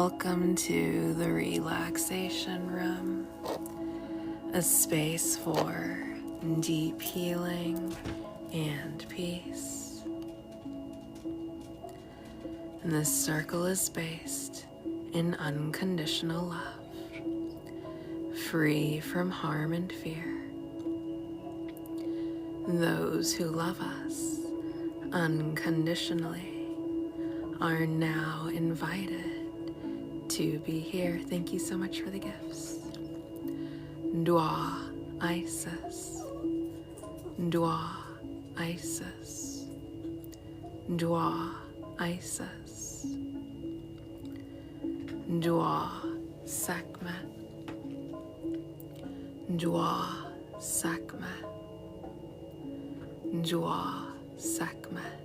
Welcome to the Relaxation Room, a space for deep healing and peace. And this circle is based in unconditional love, free from harm and fear. Those who love us unconditionally are now invited to be here. Thank you so much for the gifts. Dua Isis, Dua Isis, Dua Isis, Dua Sekhmet, Dua Sekhmet, Dua Sekhmet.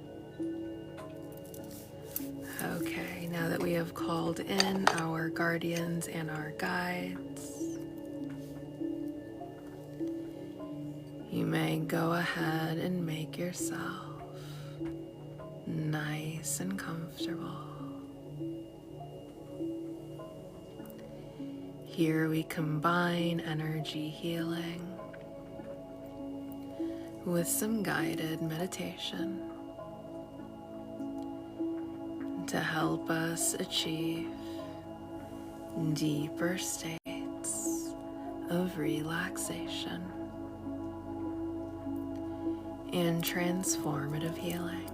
Okay, now that we have called in our guardians and our guides, you may go ahead and make yourself nice and comfortable. Here we combine energy healing with some guided meditation to help us achieve deeper states of relaxation and transformative healing.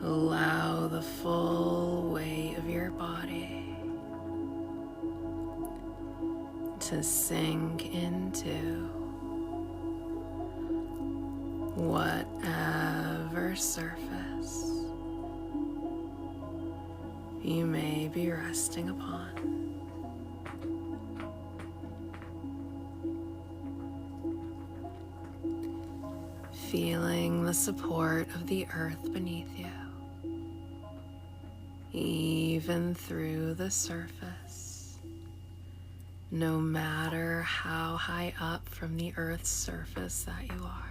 Allow the full weight of your body to sink into whatever surface you may be resting upon. Feeling the support of the earth beneath you, even through the surface, no matter how high up from the earth's surface that you are.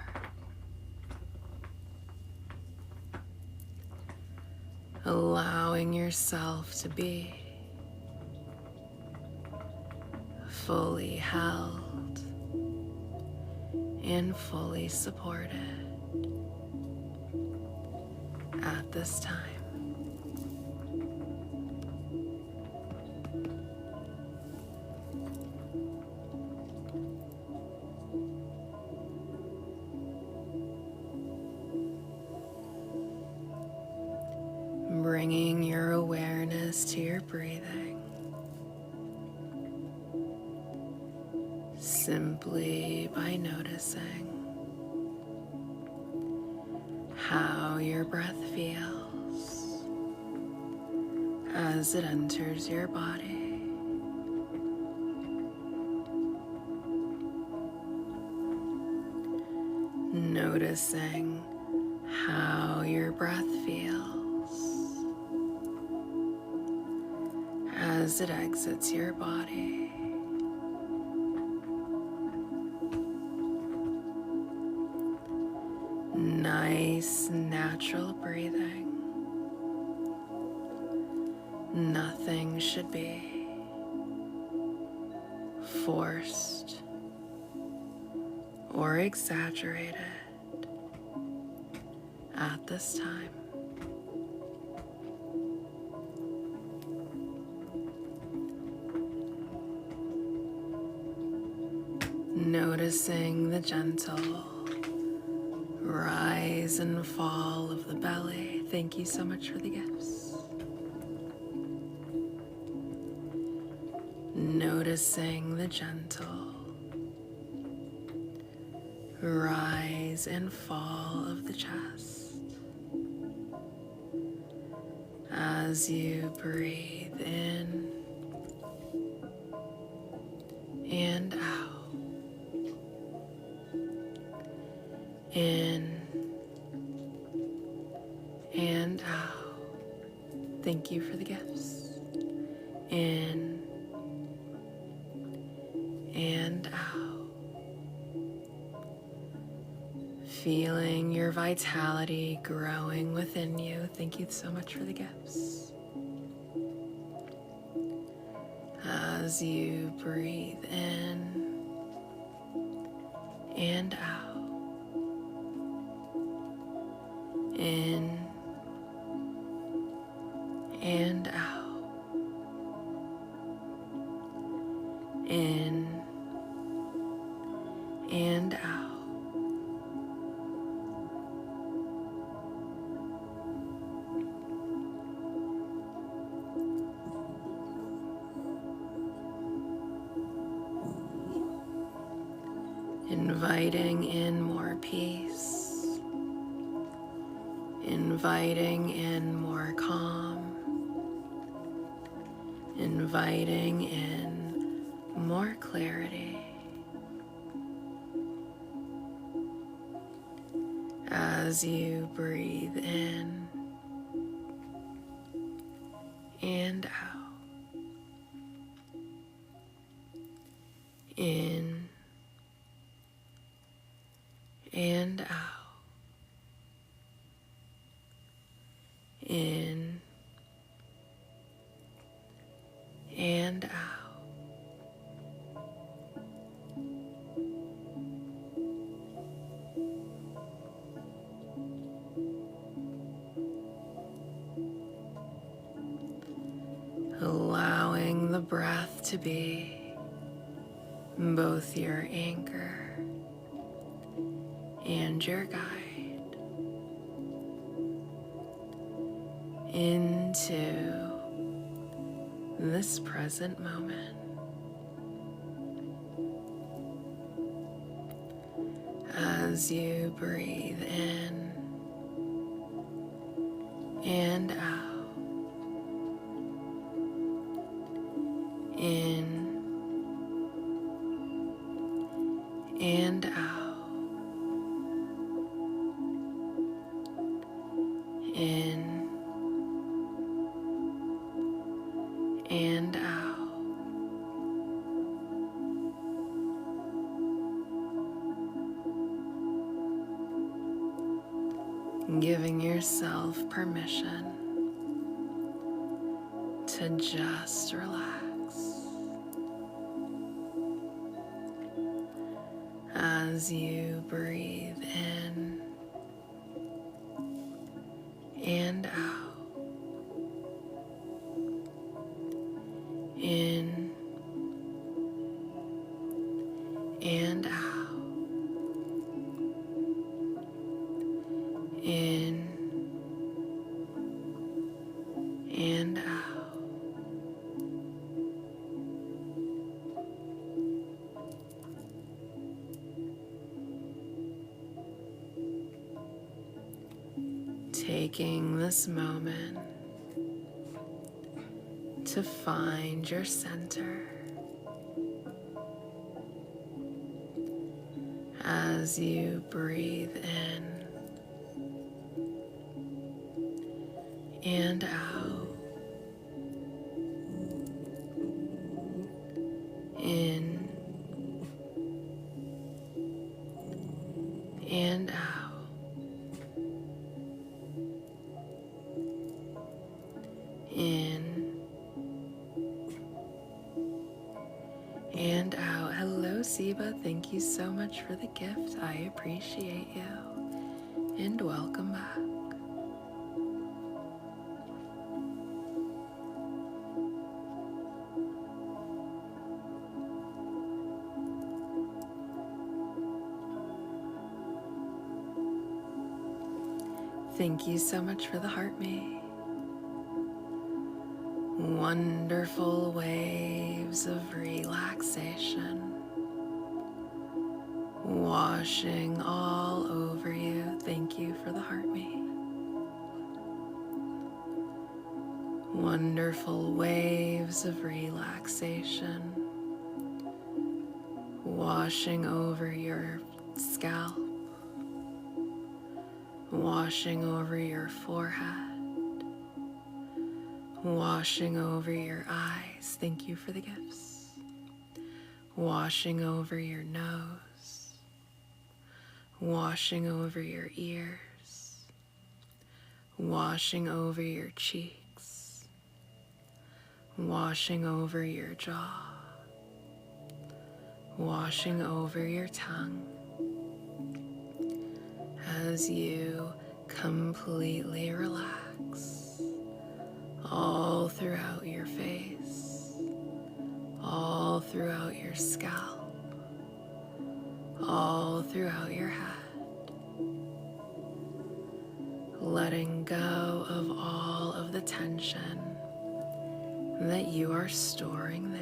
Allowing yourself to be fully held and fully supported at this time. Bringing your awareness to your breathing, simply by noticing how your breath feels as it enters your body. Noticing how your breath feels as it exits your body. Nice, natural breathing. Nothing should be forced or exaggerated at this time. Noticing the gentle rise and fall of the belly. Thank you so much for the gifts. Noticing the gentle rise and fall of the chest as you breathe in and out. In and out. Thank you for the gifts. In and out. Feeling your vitality growing within you. Thank you so much for the gifts. As you breathe in and out, in and out, in and out. Inviting in more peace, inviting in more calm, inviting in more clarity. As you breathe in and out, in and out, in and out. Allowing the breath to be both your anchor and your guide into this present moment. As you breathe in and out, in and out, in and out. Giving yourself permission to just relax as you breathe in and out, in and out, in and out. Taking this moment to find your center as you breathe in and out, in and out, in and out. Hello, Siba. Thank you so much for the gift. I appreciate you. And welcome back. Thank you so much for the heart me. Wonderful waves of relaxation washing all over you. Thank you for the heart me. Wonderful waves of relaxation washing over your scalp, washing over your forehead, washing over your eyes. Thank you for the gifts. Washing over your nose, washing over your ears, washing over your cheeks, washing over your jaw, washing over your tongue, as you completely relax all throughout your face, all throughout your scalp, all throughout your head, letting go of all of the tension that you are storing there.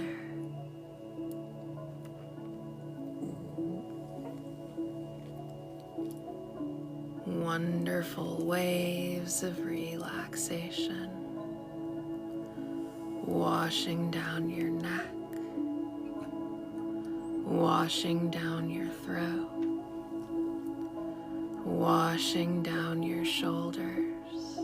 Wonderful waves of relaxation washing down your neck, washing down your throat, washing down your shoulders,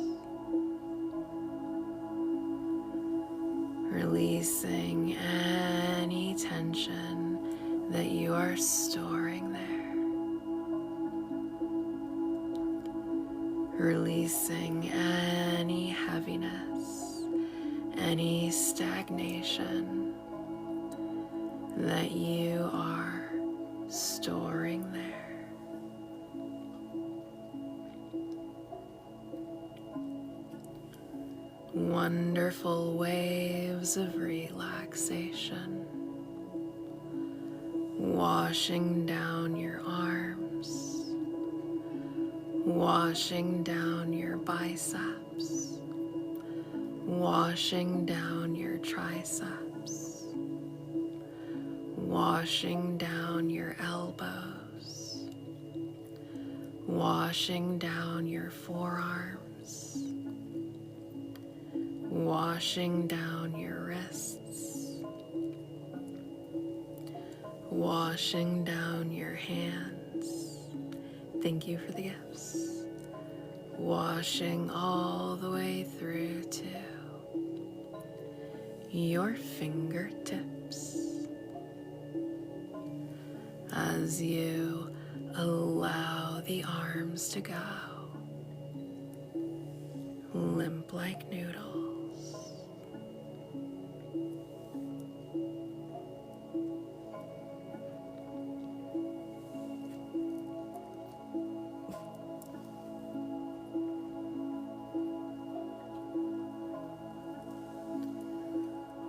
releasing any tension that you are storing there. Releasing any heaviness, any stagnation that you are storing there. Wonderful waves of relaxation washing down your arms, washing down your biceps, washing down your triceps, washing down your elbows, washing down your forearms, washing down your wrists, washing down your hands. Thank you for the gifts. Washing all the way through to your fingertips as you allow the arms to go limp like noodles.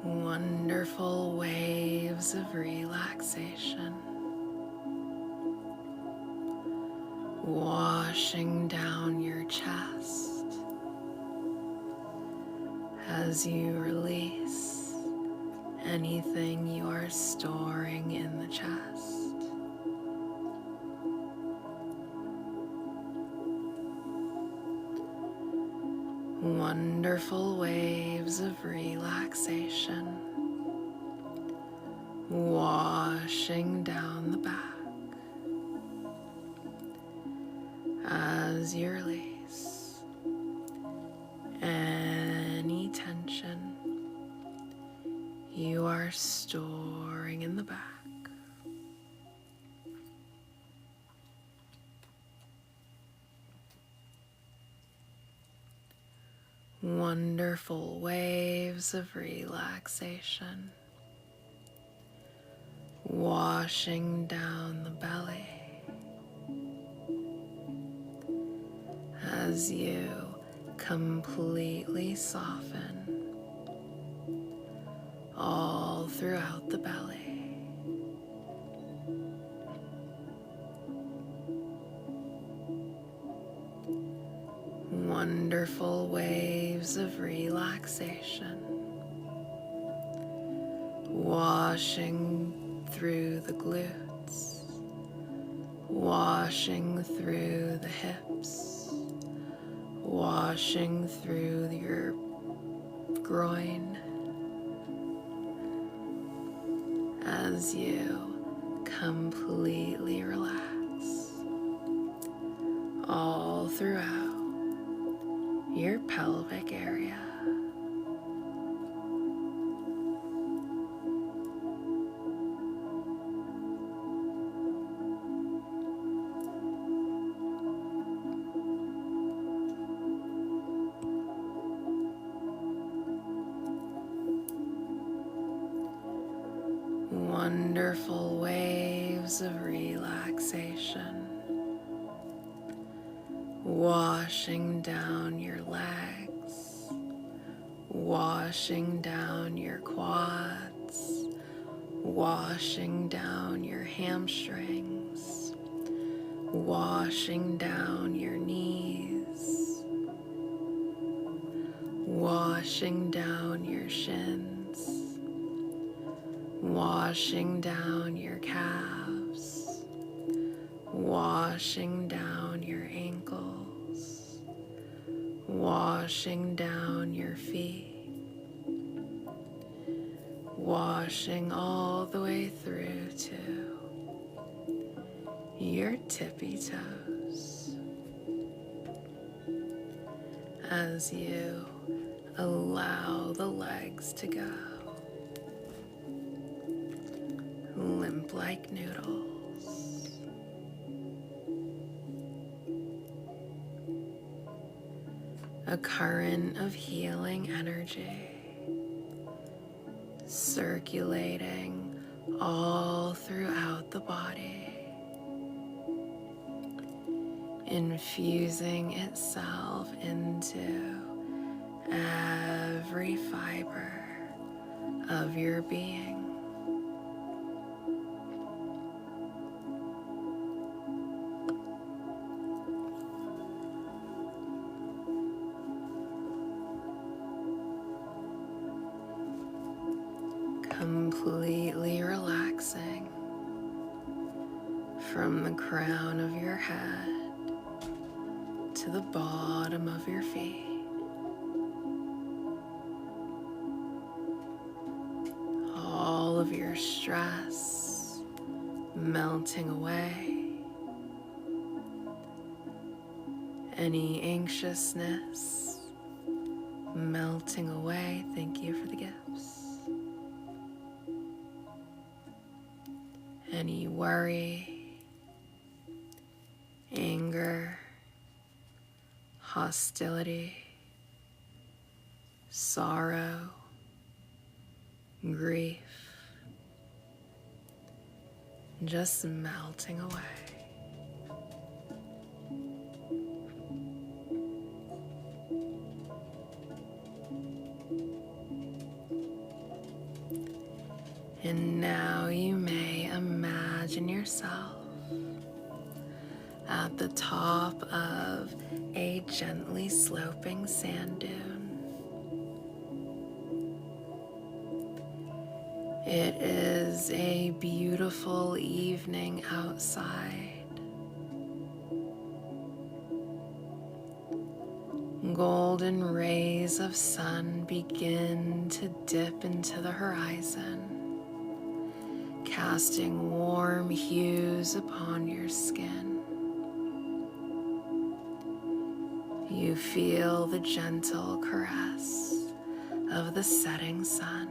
Wonderful waves of relaxation washing down your chest as you release anything you are storing in the chest. Wonderful waves of relaxation washing down the back as you release any tension you are storing in the back. Wonderful waves of relaxation washing down the belly as you completely soften all throughout the belly. Wonderful waves of relaxation washing through the glutes, washing through the hips, washing through your groin as you completely relax all throughout your pelvic area. Wonderful waves of relaxation washing down your legs, washing down your quads, washing down your hamstrings, washing down your knees, washing down your shins, washing down your calves, washing down your ankles, washing down your feet, washing all the way through to your tippy toes as you allow the legs to go limp like noodles. A current of healing energy circulating all throughout the body, infusing itself into every fiber of your being. Completely relaxing from the crown of your head to the bottom of your feet. All of your stress melting away, any anxiousness melting away. Thank you for the gifts. Any worry, anger, hostility, sorrow, grief, just melting away. And now you may imagine yourself at the top of a gently sloping sand dune. It is a beautiful evening outside. Golden rays of sun begin to dip into the horizon, casting warm hues upon your skin. You feel the gentle caress of the setting sun.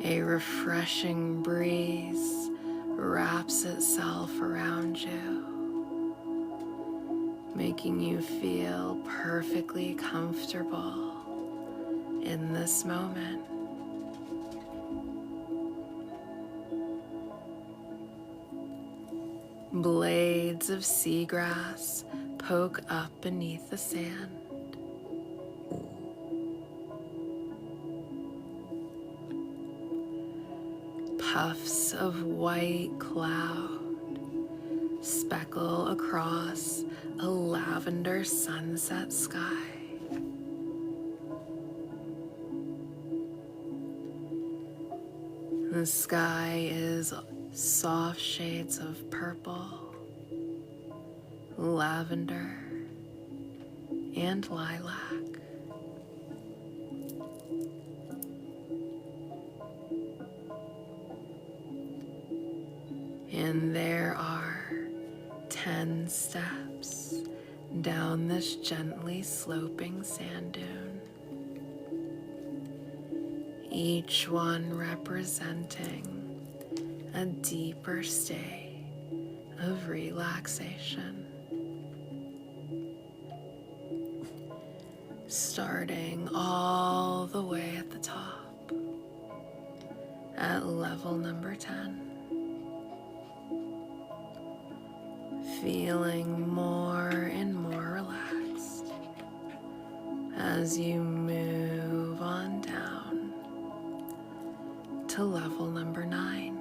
A refreshing breeze wraps itself around you, making you feel perfectly comfortable in this moment. Blades of seagrass poke up beneath the sand. Puffs of white cloud speckle across a lavender sunset sky. The sky is soft shades of purple, lavender, and lilac. And there are 10 steps down this gently sloping sand dune, each one representing a deeper state of relaxation. starting all the way at the top at level number 10. Feeling more and more relaxed as you move on down to level number 9.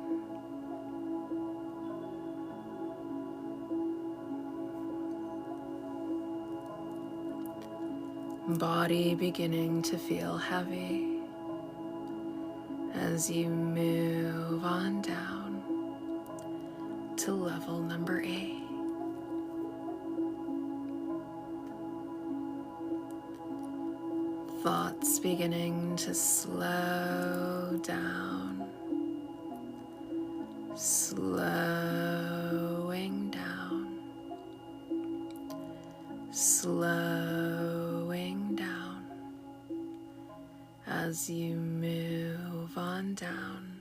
Body beginning to feel heavy as you move on down to level number 8. Thoughts beginning to slow down, slowing down, slowing down as you move on down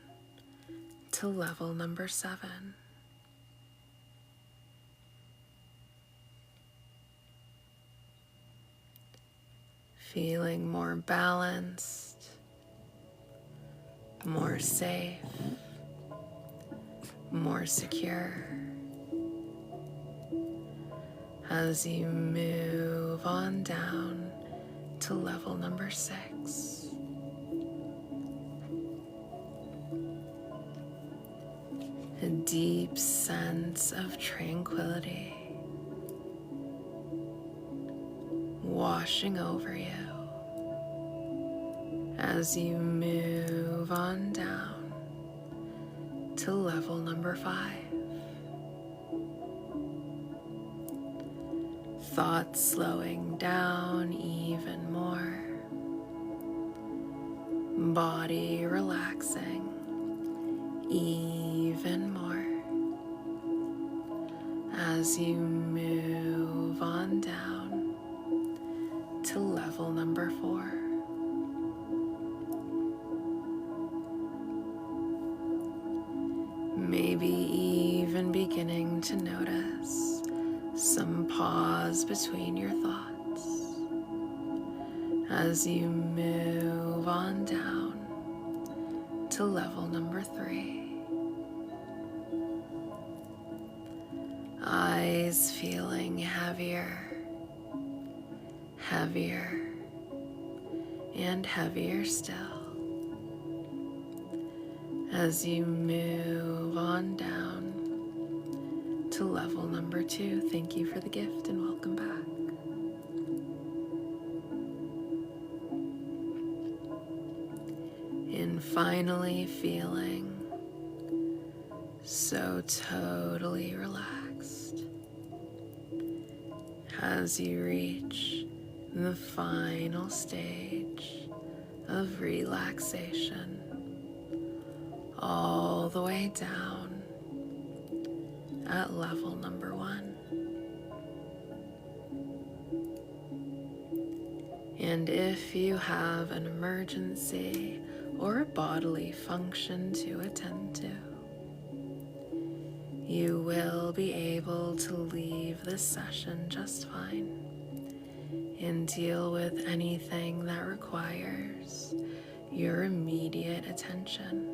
to level number 7. Feeling more balanced, more safe, more secure as you move on down to level number 6. A deep sense of tranquility washing over you as you move on down to level number 5. Thoughts slowing down even more, body relaxing even more as you move on down to level number 4. Maybe even beginning to notice some pause between your thoughts as you move on down to level number 3. Eyes feeling heavier, heavier, and heavier still as you move on down to level number 2. Thank you for the gift and welcome back. And finally feeling so totally relaxed as you reach the final stage of relaxation, all the way down at level number 1. And if you have an emergency or a bodily function to attend to, you will be able to leave this session just fine and deal with anything that requires your immediate attention.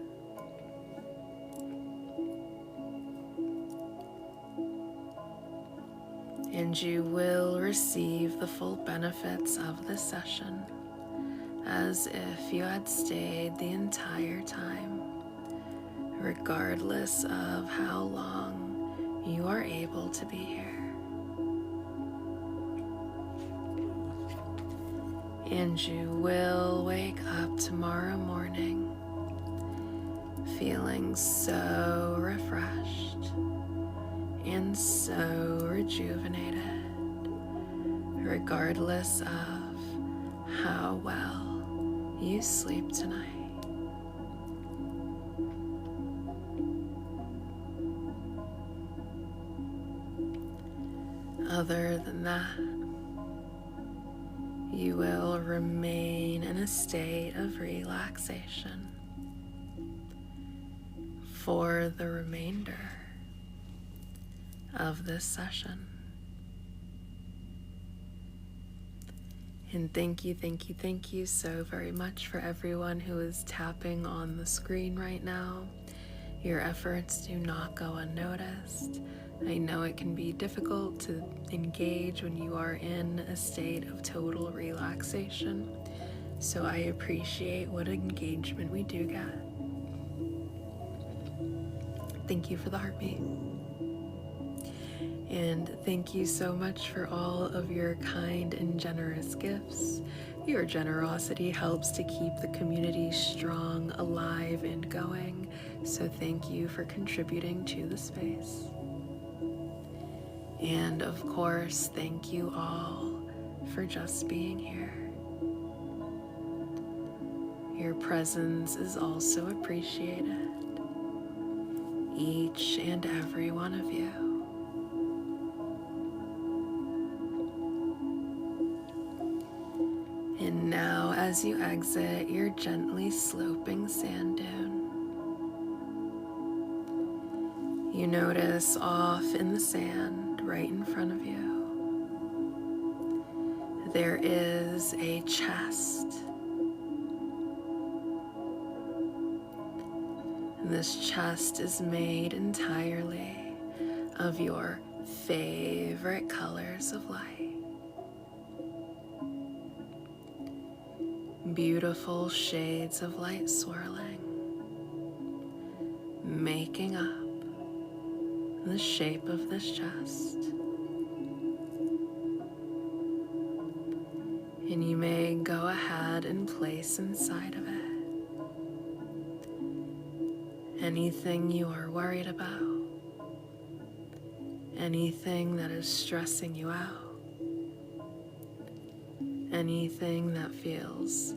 And you will receive the full benefits of this session as if you had stayed the entire time, regardless of how long you are able to be here. And you will wake up tomorrow morning feeling so refreshed and so rejuvenated, regardless of how well you sleep tonight. Other than that, you will remain in a state of relaxation for the remainder of this session. And thank you so very much for everyone who is tapping on the screen right now. Your efforts do not go unnoticed. I know it can be difficult to engage when you are in a state of total relaxation, so I appreciate what engagement we do get. Thank you for the heartbeat. And thank you so much for all of your kind and generous gifts. Your generosity helps to keep the community strong, alive, and going. So thank you for contributing to the space. And of course, thank you all for just being here. Your presence is also appreciated. Each and every one of you. And now, as you exit your gently sloping sand dune, you notice off in the sand right in front of you, there is a chest. And this chest is made entirely of your favorite colors of light. Beautiful shades of light swirling, making up the shape of this chest. And you may go ahead and place inside of it anything you are worried about, anything that is stressing you out, anything that feels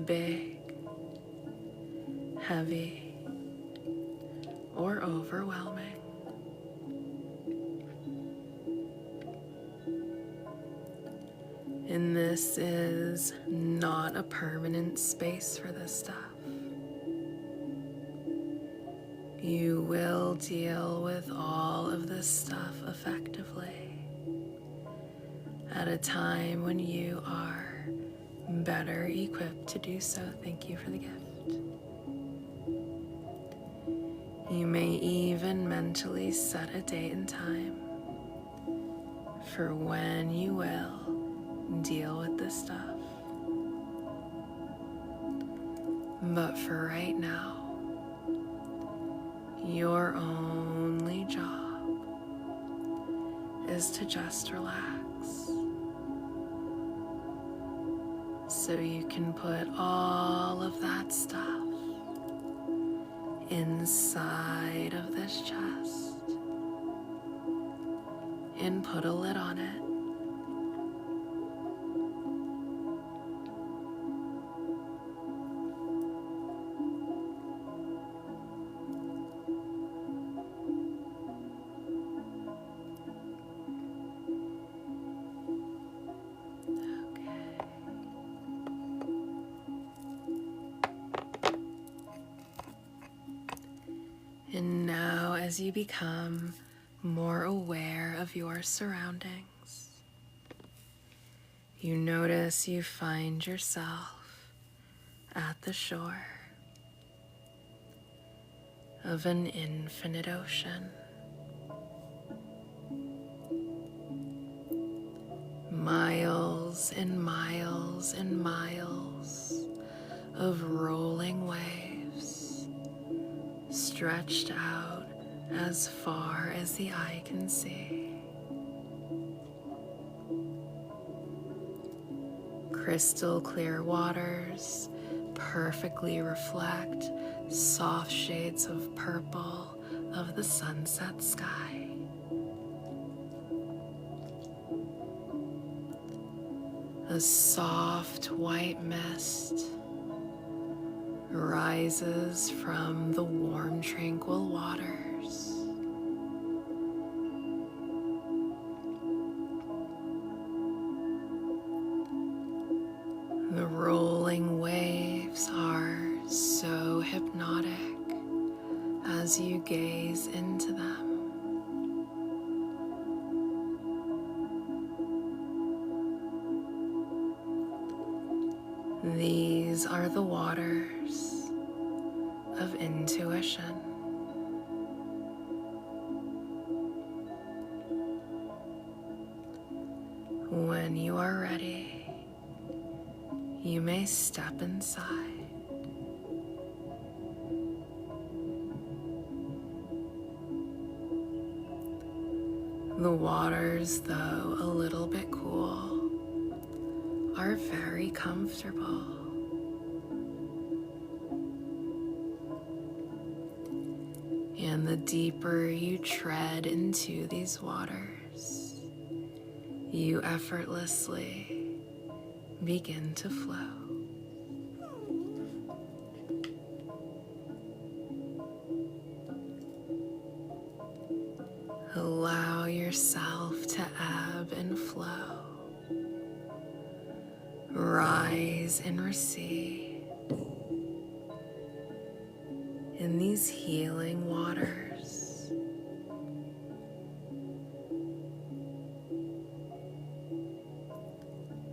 big, heavy, or overwhelming. And this is not a permanent space for this stuff. You will deal with all of this stuff effectively at a time when you are better equipped to do so. Thank you for the gift. You may even mentally set a date and time for when you will deal with this stuff. But for right now, your only job is to just relax, so you can put all of that stuff inside of this chest and put a lid on it. And now, as you become more aware of your surroundings, you notice you find yourself at the shore of an infinite ocean. Miles and miles and miles of rolling waves stretched out as far as the eye can see. Crystal clear waters perfectly reflect soft shades of purple of the sunset sky. A soft white mist rises from the warm, tranquil waters. The rolling waves are so hypnotic as you gaze into them. These are the waters of intuition. When you are ready, you may step inside. The waters, though a little bit cool, are very comfortable. And the deeper you tread into these waters, you effortlessly begin to flow. Allow yourself to ebb and flow, rise and recede in these healing waters.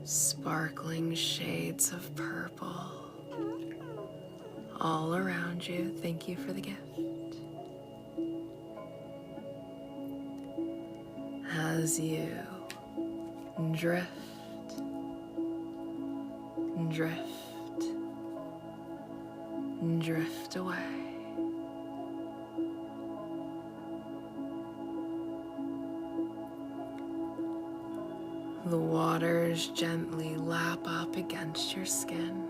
Sparkling shades of purple all around you. Thank you for the gift. As you drift, drift, drift away. The waters gently lap up against your skin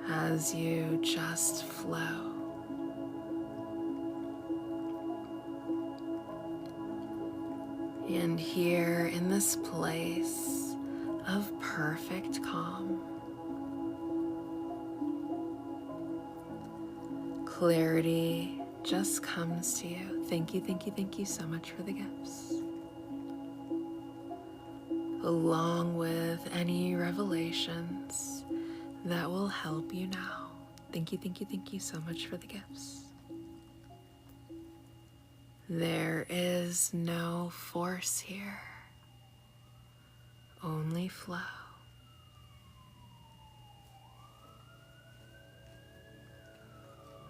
as you just flow. And here in this place of perfect calm, clarity just comes to you. Thank you, thank you, thank you so much for the gifts. Along with any revelations that will help you now. Thank you, thank you, thank you so much for the gifts. There is no force here, only flow.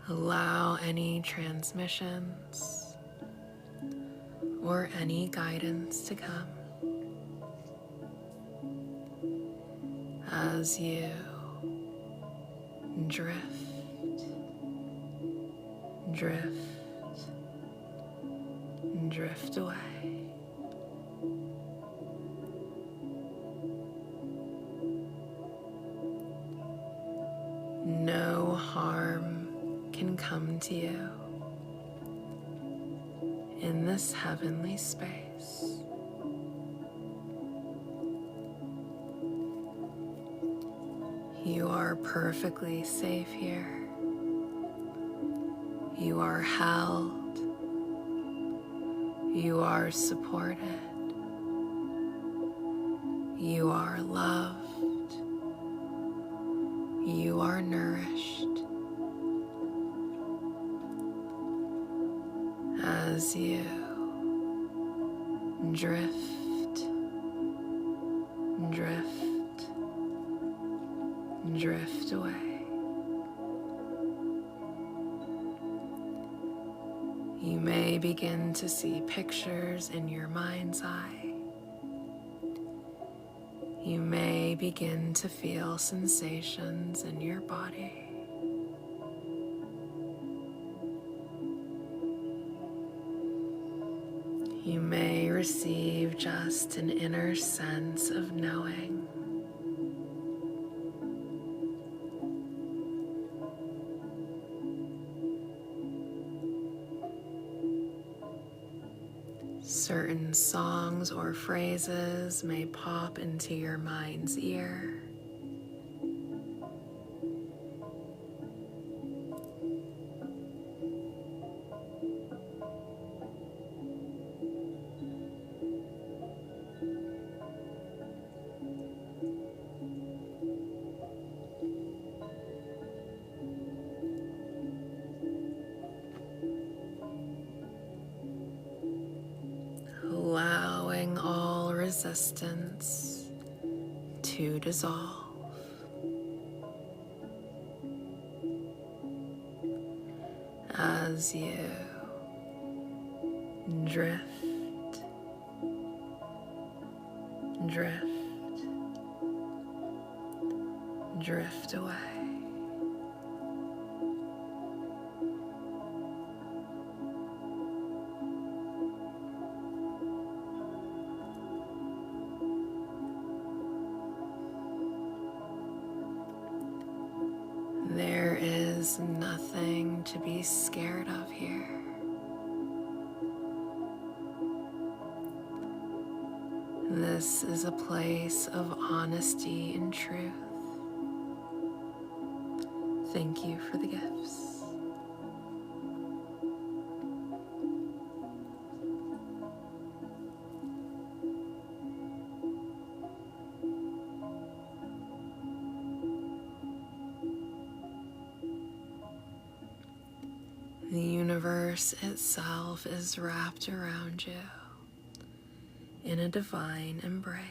Allow any transmissions or any guidance to come as you drift, drift, drift away. No harm can come to you in this heavenly space. You are perfectly safe here. You are held. You are supported. You are loved. You are nourished. As you drift, drift, drift away. You may begin to see pictures in your mind's eye. You may begin to feel sensations in your body. You may receive just an inner sense of knowing. Certain songs or phrases may pop into your mind's ear. Allowing all resistance to dissolve as you drift, drift, drift away. There is nothing to be scared of here. This is a place of honesty and truth. Thank you for the gifts. The universe itself is wrapped around you in a divine embrace.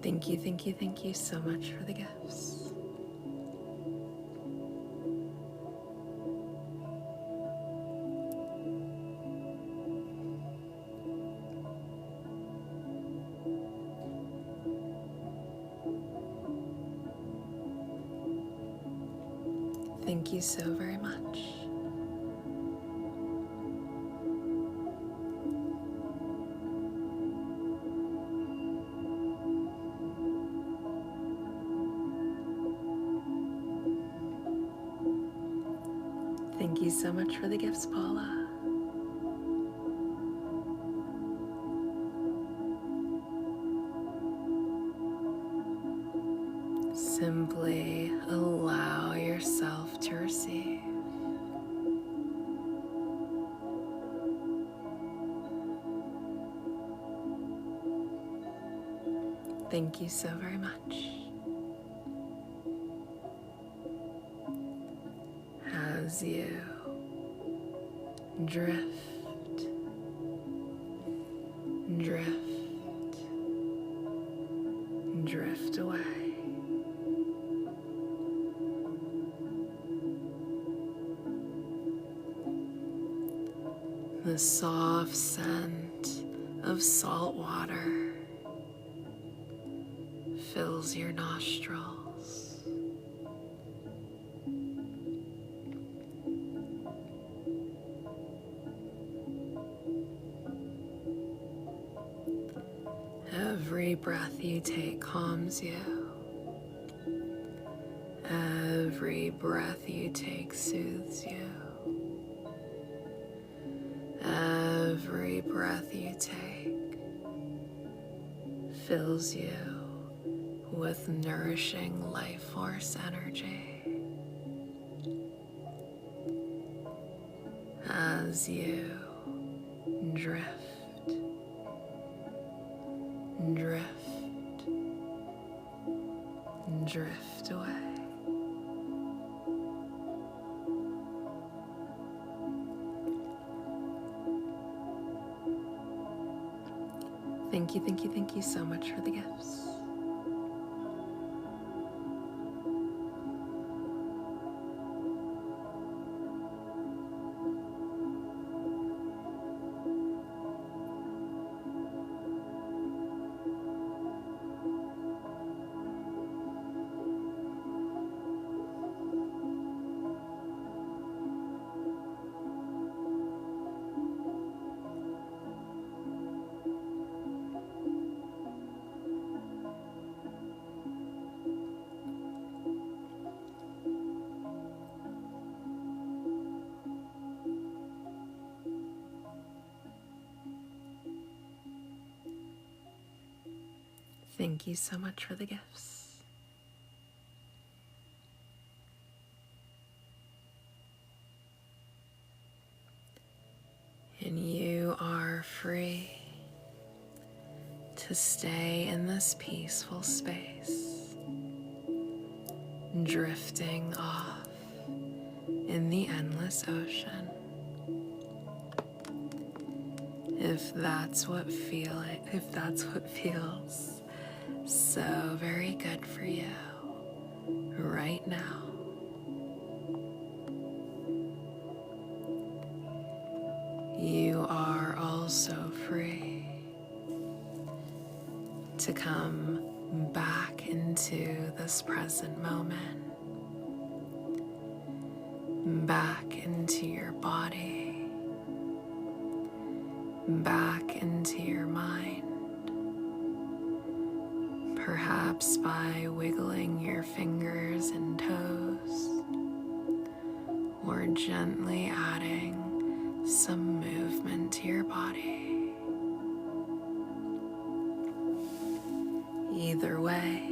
Thank you so much for the gifts. Thank you so very much. Thank you so much for the gifts, Paula. Simply allow yourself to receive. Thank you so very much. As you drift, drift, drift away. The soft scent of salt water fills your nostrils. Every breath you take calms you. Every breath you take soothes you. Every breath you take fills you with nourishing life force energy. As you drift, drift, drift away. Thank you so much for the gifts. Thank you so much for the gifts. And you are free to stay in this peaceful space, drifting off in the endless ocean. If that's what feels so very good for you right now. You are also free to come back into this present moment, back into your body, back into your mind, perhaps by wiggling your fingers and toes, or gently adding some movement to your body. Either way,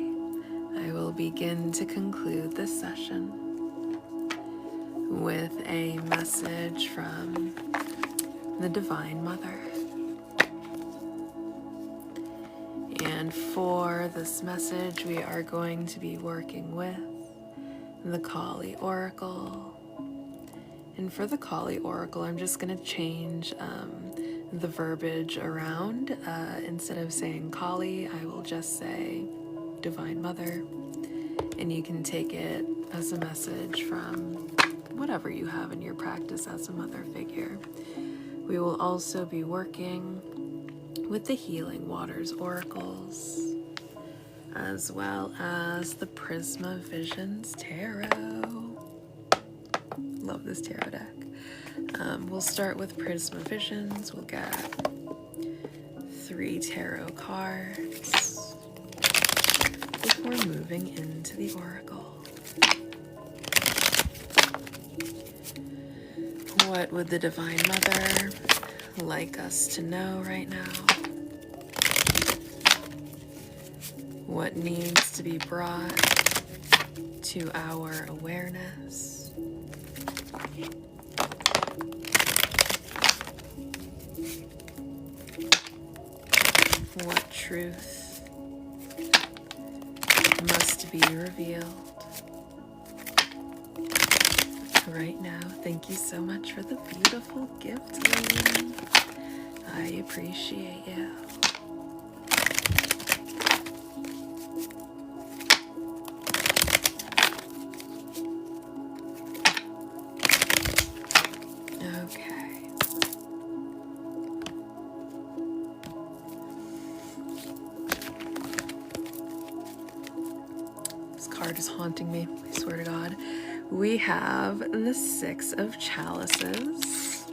I will begin to conclude this session with a message from the Divine Mother. And for this message, we are going to be working with the Kali Oracle. And for the Kali Oracle, I'm just going to change the verbiage around. Instead of saying Kali, I will just say Divine Mother. And you can take it as a message from whatever you have in your practice as a mother figure. We will also be working with the Healing Waters Oracles, as well as the Prisma Visions Tarot. Love this tarot deck. We'll start with Prisma Visions. We'll get 3 tarot cards before moving into the Oracle. What would the Divine Mother like us to know right now? What needs to be brought to our awareness? What truth must be revealed right now? Thank you so much for the beautiful gift, Lynn. I appreciate you. Okay. This card is haunting me, I swear to God. We have the 6 of Chalices.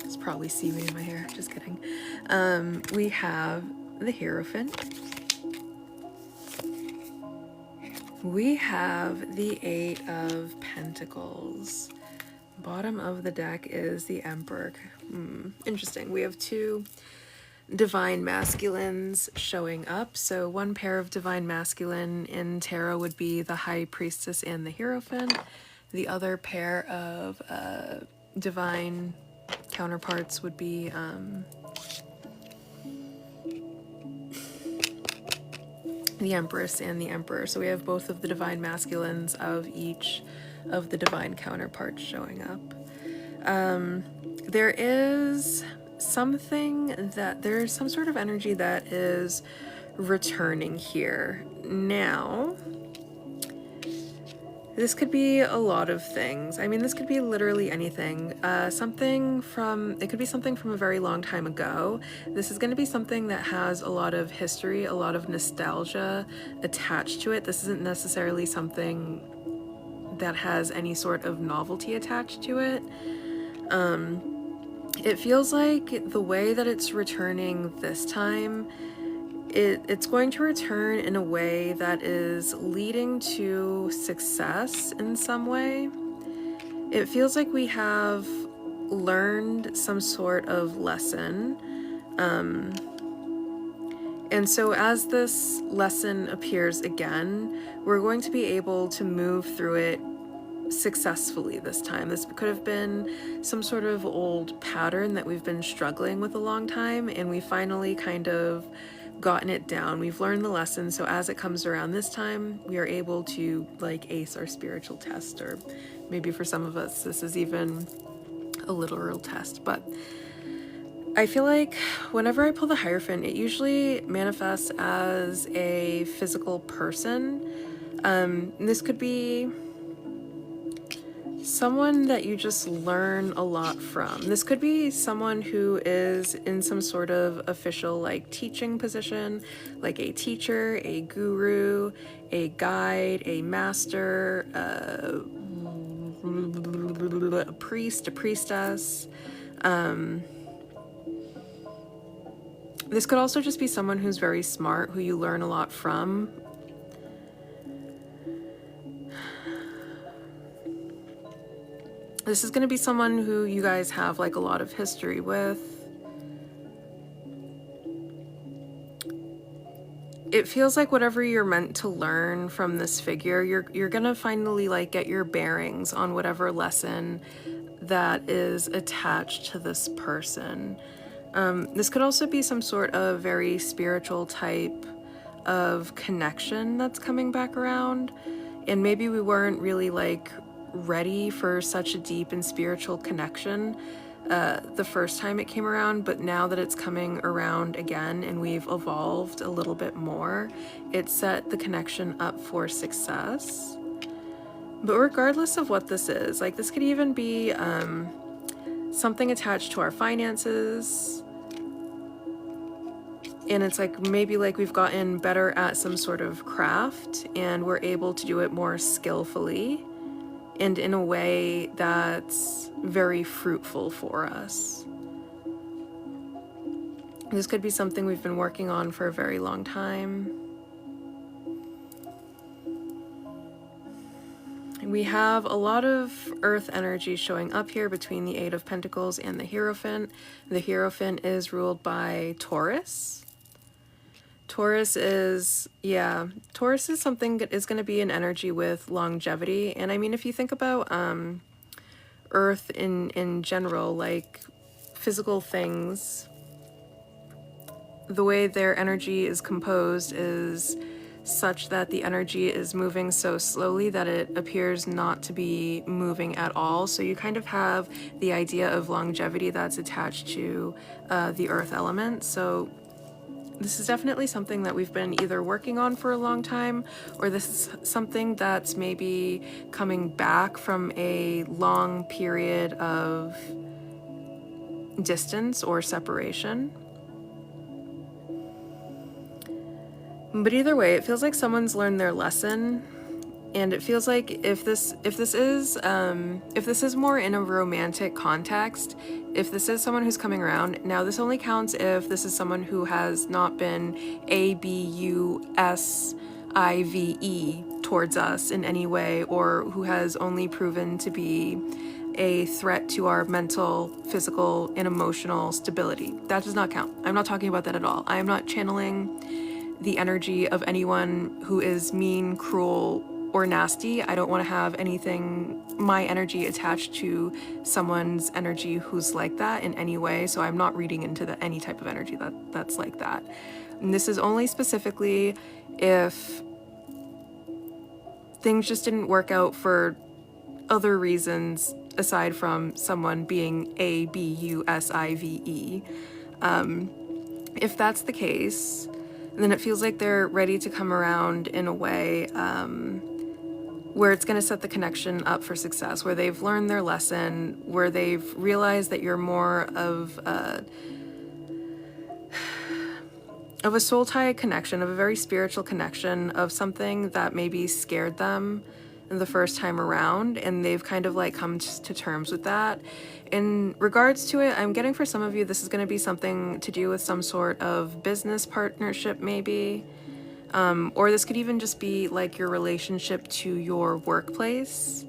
There's probably seaweed in my hair, just kidding. We have the Hierophant. We have the 8 of Pentacles. Bottom of the deck is the Emperor. Interesting. We have 2 divine masculines showing up. So one pair of divine masculine in tarot would be the High Priestess and the Hierophant. The other pair of divine counterparts would be the Empress and the Emperor. So we have both of the divine masculines of each of the divine counterparts showing up. There's some sort of energy that is returning here. Now, this could be a lot of things. I mean, this could be literally anything. It could be something from a very long time ago. This is going to be something that has a lot of history, a lot of nostalgia attached to it. This isn't necessarily something that has any sort of novelty attached to it. It feels like the way that it's returning this time, it's going to return in a way that is leading to success in some way. It feels like we have learned some sort of lesson. And so as this lesson appears again, we're going to be able to move through it successfully this time. This could have been some sort of old pattern that we've been struggling with a long time, and we finally kind of gotten it down. We've learned the lesson, so as it comes around this time, we are able to like ace our spiritual test, or maybe for some of us this is even a literal test. But I feel like whenever I pull the Hierophant, it usually manifests as a physical person. This could be someone that you just learn a lot from. This could be someone who is in some sort of official like teaching position, like a teacher, a guru, a guide, a master, a priest, a priestess. This could also just be someone who's very smart, who you learn a lot from. This is going to be someone who you guys have like a lot of history with. It feels like whatever you're meant to learn from this figure, you're going to finally like get your bearings on whatever lesson that is attached to this person. This could also be some sort of very spiritual type of connection that's coming back around, and maybe we weren't really like ready for such a deep and spiritual connection the first time it came around, but now that it's coming around again and we've evolved a little bit more, it set the connection up for success. But regardless of what this is, like this could even be something attached to our finances. And it's like maybe like we've gotten better at some sort of craft and we're able to do it more skillfully and in a way that's very fruitful for us. This could be something we've been working on for a very long time. We have a lot of earth energy showing up here between the Eight of Pentacles and the Hierophant. The Hierophant is ruled by Taurus. Taurus is something that is going to be an energy with longevity. And I mean, if you think about earth in general, like physical things, the way their energy is composed is such that the energy is moving so slowly that it appears not to be moving at all. So you kind of have the idea of longevity that's attached to the earth element. So this is definitely something that we've been either working on for a long time, or this is something that's maybe coming back from a long period of distance or separation. But either way, it feels like someone's learned their lesson, and it feels like if this is more in a romantic context, if this is someone who's coming around, now this only counts if this is someone who has not been abusive towards us in any way, or who has only proven to be a threat to our mental, physical, and emotional stability. That does not count. I'm not talking about that at all. I am not channeling the energy of anyone who is mean, cruel, or nasty. I don't want to have my energy attached to someone's energy who's like that in any way, so I'm not reading into any type of energy that's like that. And this is only specifically if things just didn't work out for other reasons aside from someone being abusive. If that's the case, then it feels like they're ready to come around in a way where it's going to set the connection up for success, where they've learned their lesson, where they've realized that you're more of a soul tie connection, of a very spiritual connection, of something that maybe scared them the first time around, and they've kind of like come to terms with that. In regards to it, I'm getting for some of you this is going to be something to do with some sort of business partnership maybe, or this could even just be like your relationship to your workplace.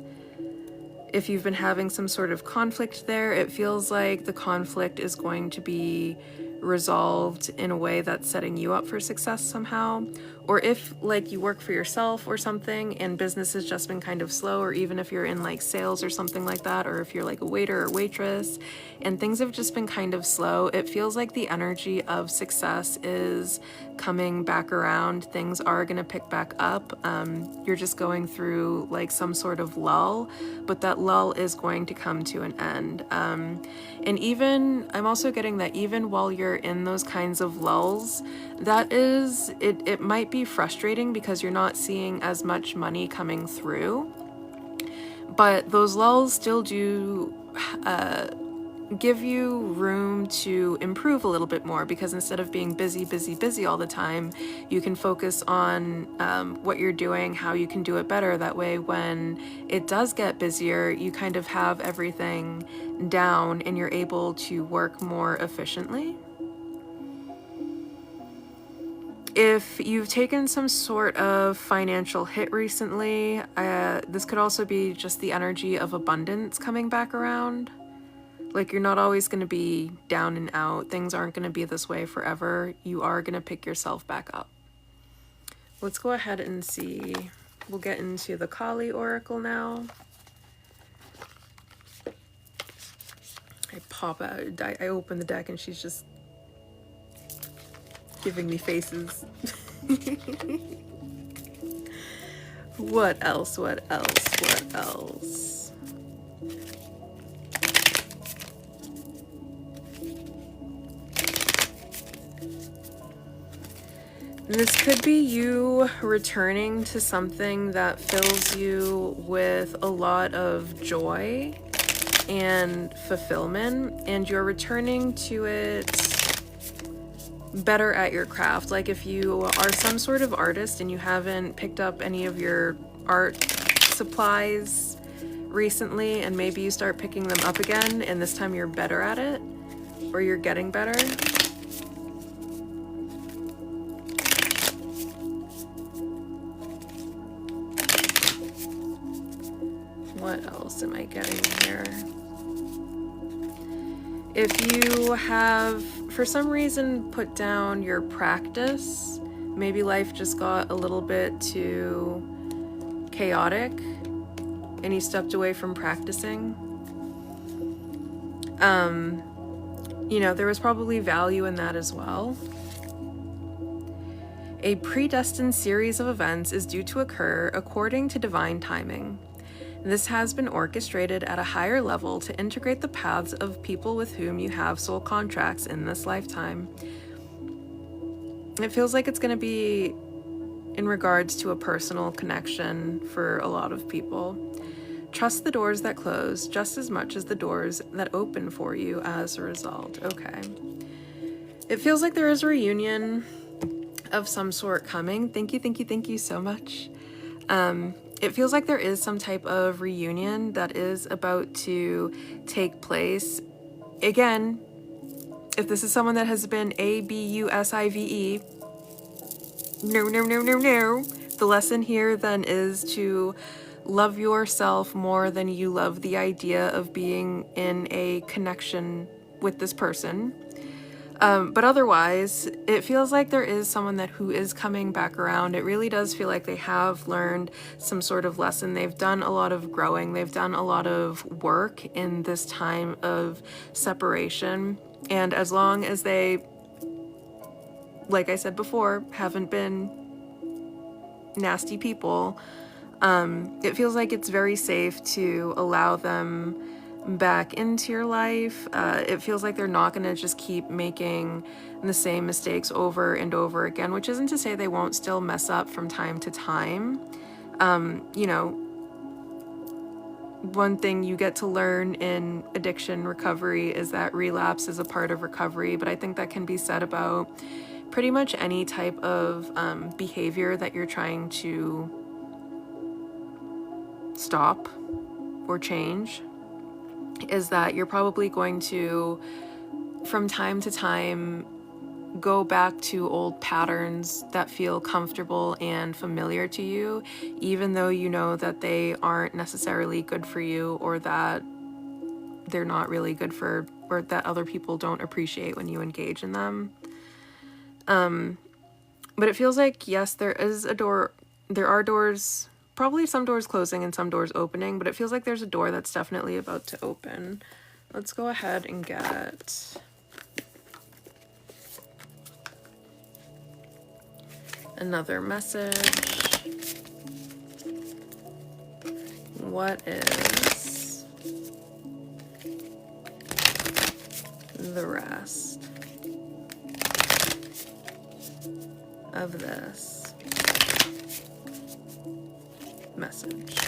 If you've been having some sort of conflict there, it feels like the conflict is going to be resolved in a way that's setting you up for success somehow. Or if like you work for yourself or something and business has just been kind of slow, or even if you're in like sales or something like that, or if you're like a waiter or waitress and things have just been kind of slow, it feels like the energy of success is coming back around. Things are going to pick back up. You're just going through like some sort of lull, but that lull is going to come to an end. And even, I'm also getting that even while you're in those kinds of lulls, it might be frustrating because you're not seeing as much money coming through, but those lulls still do give you room to improve a little bit more, because instead of being busy all the time, you can focus on what you're doing, how you can do it better. That way, when it does get busier, you kind of have everything down and you're able to work more efficiently. If you've taken some sort of financial hit recently, this could also be just the energy of abundance coming back around. Like, you're not always going to be down and out. Things aren't going to be this way forever. You are going to pick yourself back up. Let's go ahead and see. We'll get into the Kali Oracle now. I pop out. I open the deck and she's just giving me faces. What else? What else? What else? This could be you returning to something that fills you with a lot of joy and fulfillment, and you're returning to it better at your craft. Like if you are some sort of artist and you haven't picked up any of your art supplies recently, and maybe you start picking them up again and this time you're better at it, or you're getting better. What else am I getting here? If you have, for some reason, put down your practice, maybe life just got a little bit too chaotic and you stepped away from practicing. You know, there was probably value in that as well. A predestined series of events is due to occur according to divine timing. This has been orchestrated at a higher level to integrate the paths of people with whom you have soul contracts in this lifetime. It feels like it's going to be in regards to a personal connection for a lot of people. Trust the doors that close just as much as the doors that open for you as a result. Okay. It feels like there is a reunion of some sort coming. Thank you so much. It feels like there is some type of reunion that is about to take place. Again, if this is someone that has been abusive, no. The lesson here then is to love yourself more than you love the idea of being in a connection with this person. But otherwise, it feels like there is someone who is coming back around. It really does feel like they have learned some sort of lesson. They've done a lot of growing. They've done a lot of work in this time of separation. And as long as they, like I said before, haven't been nasty people, it feels like it's very safe to allow them back into your life. It feels like they're not going to just keep making the same mistakes over and over again, which isn't to say they won't still mess up from time to time. You know, one thing you get to learn in addiction recovery is that relapse is a part of recovery, but I think that can be said about pretty much any type of behavior that you're trying to stop or change. Is that you're probably going to, from time to time, go back to old patterns that feel comfortable and familiar to you, even though you know that they aren't necessarily good for you, or that they're not really good for, or that other people don't appreciate when you engage in them. But it feels like, yes, there are doors, probably some doors closing and some doors opening, but it feels like there's a door that's definitely about to open. Let's go ahead and get another message. What is the rest of this message?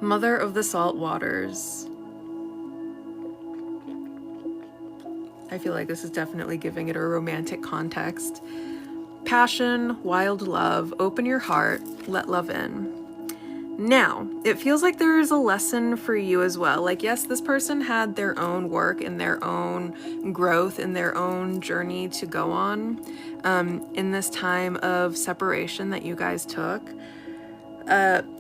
Mother of the Salt Waters. I feel like this is definitely giving it a romantic context. Passion, wild love, open your heart, let love in. Now, it feels like there is a lesson for you as well. Like, yes, this person had their own work and their own growth and their own journey to go on in this time of separation that you guys took.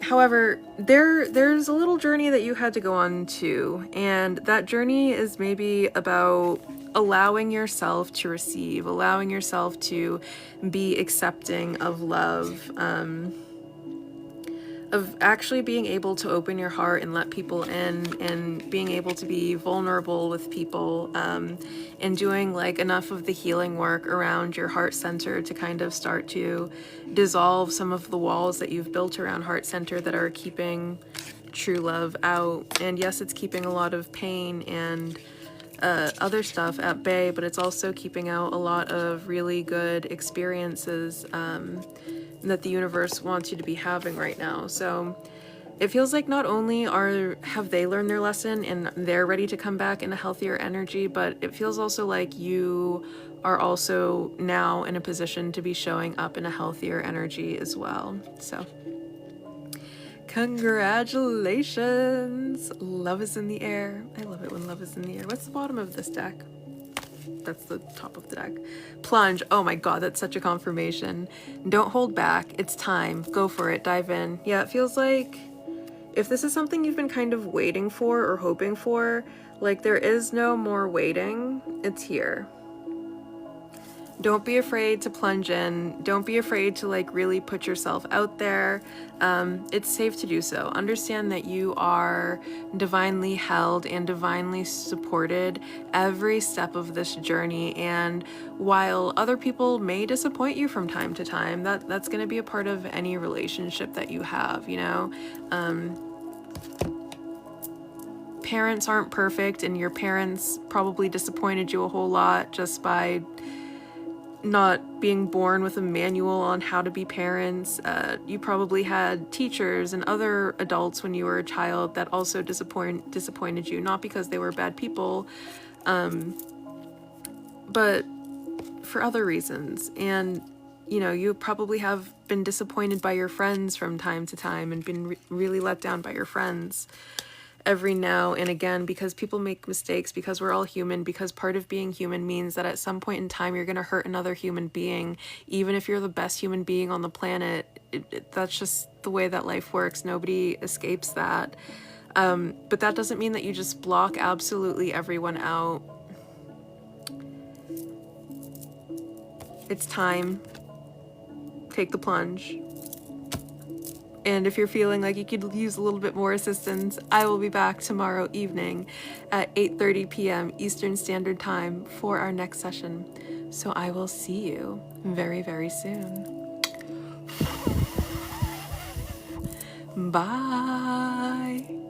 However, there's a little journey that you had to go on too, and that journey is maybe about allowing yourself to receive, allowing yourself to be accepting of love, of actually being able to open your heart and let people in, and being able to be vulnerable with people, and doing like enough of the healing work around your heart center to kind of start to dissolve some of the walls that you've built around heart center that are keeping true love out. And yes, it's keeping a lot of pain and other stuff at bay, but it's also keeping out a lot of really good experiences that the universe wants you to be having right now. So it feels like not only have they learned their lesson and they're ready to come back in a healthier energy, but it feels also like you are also now in a position to be showing up in a healthier energy as well. So congratulations, love is in the air. I love it when love is in the air. What's the bottom of this deck? That's the top of the deck. Plunge. Oh my god, that's such a confirmation. Don't hold back. It's time. Go for it. Dive in. Yeah, it feels like if this is something you've been kind of waiting for or hoping for, like there is no more waiting. It's here. Don't be afraid to plunge in. Don't be afraid to like really put yourself out there. It's safe to do so. Understand that you are divinely held and divinely supported every step of this journey. And while other people may disappoint you from time to time, that's going to be a part of any relationship that you have, you know? Parents aren't perfect, and your parents probably disappointed you a whole lot just by not being born with a manual on how to be parents. You probably had teachers and other adults when you were a child that also disappointed you, not because they were bad people, but for other reasons. And you know, you probably have been disappointed by your friends from time to time and been really let down by your friends every now and again, because people make mistakes, because we're all human, because part of being human means that at some point in time you're going to hurt another human being. Even if you're the best human being on the planet, that's just the way that life works. Nobody escapes that. But that doesn't mean that you just block absolutely everyone out. It's time. Take the plunge. And if you're feeling like you could use a little bit more assistance, I will be back tomorrow evening at 8:30 p.m. Eastern Standard Time for our next session. So I will see you very, very soon. Bye.